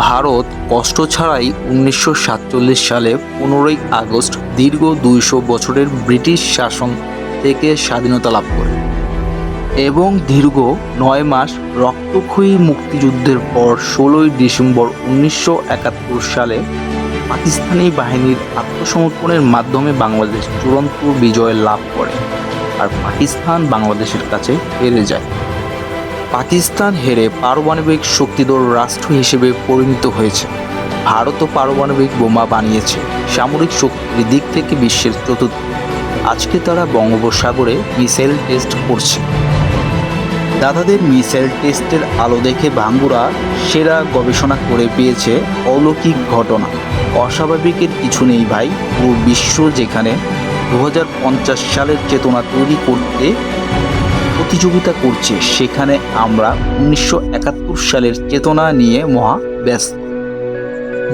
ভারত কষ্ট ছাড়াই ১৯৪৭ সালে ১৫ই আগস্ট দীর্ঘ ২০০ বছরের ব্রিটিশ শাসন থেকে স্বাধীনতা লাভ করে এবং দীর্ঘ ৯ মাস রক্তক্ষয়ী মুক্তিযুদ্ধের পর ১৬ই ডিসেম্বর ১৯৭১ সালে পাকিস্তানি বাহিনীর আত্মসমর্পণের মাধ্যমে বাংলাদেশ চূড়ান্ত বিজয় লাভ করে আর পাকিস্তান বাংলাদেশের কাছে হেরে যায়। পাকিস্তান হেরে পারমাণবিক শক্তিধর রাষ্ট্র হিসেবে পরিণত হয়েছে। ভারতও পারমাণবিক বোমা বানিয়েছে, সামরিক শক্তির দিক থেকে বিশ্বের চতুর্থ। আজকে তারা বঙ্গোপসাগরে মিসাইল টেস্ট করছে। দাদাদের মিসাইল টেস্টের আলো দেখে ভাঙ্গুরা সেরা গবেষণা করে পেয়েছে অলৌকিক ঘটনা। অস্বাভাবিকের কিছু নেই ভাই, পুরো বিশ্ব যেখানে ২০৫০ সালের চেতনা তৈরি করতে প্রতিযোগিতা করছে, সেখানে আমরা ১৯৭১ সালের চেতনা নিয়ে মহা ব্যস্ত।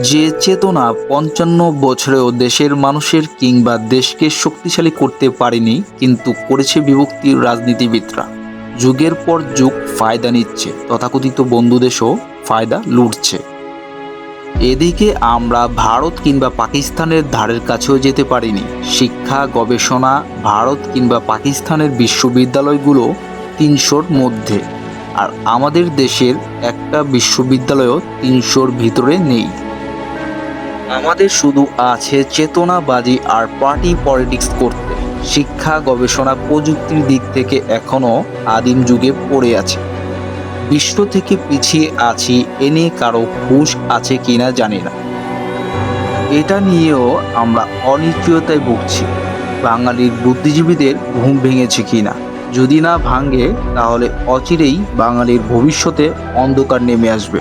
যে চেতনা ৫৫ বছরেও দেশের মানুষের কিংবা দেশকে শক্তিশালী করতে পারেনি, কিন্তু করেছে বিভক্তির রাজনীতিবিদরা। যুগের পর যুগ ফায়দা নিচ্ছে, তথাকথিত বন্ধু দেশও ফায়দা লুটছে। এদিকে আমরা ভারত কিংবা পাকিস্তানের ধারের কাছেও যেতে পারিনি। শিক্ষা গবেষণা ভারত কিংবা পাকিস্তানের বিশ্ববিদ্যালয়গুলো ৩০০-র মধ্যে, আর আমাদের দেশের একটা বিশ্ববিদ্যালয়ও ৩০০-র ভিতরে নেই। আমাদের শুধু আছে চেতনাবাজি আর পার্টি পলিটিক্স করতে। শিক্ষা গবেষণা প্রযুক্তির দিক থেকে এখনও আদিম যুগে পড়ে আছে। বিশ্ব থেকে পিছিয়ে আছি এ নিয়ে কারো হুঁশ আছে কিনা জানি না। এটা নিয়েও আমরা অনিশ্চয়তায় ভুগছি। বাঙালির বুদ্ধিজীবীদের ঘুম ভেঙেছে কিনা? যদি না ভাঙে, তাহলে অচিরেই বাঙালির ভবিষ্যতে অন্ধকার নেমে আসবে।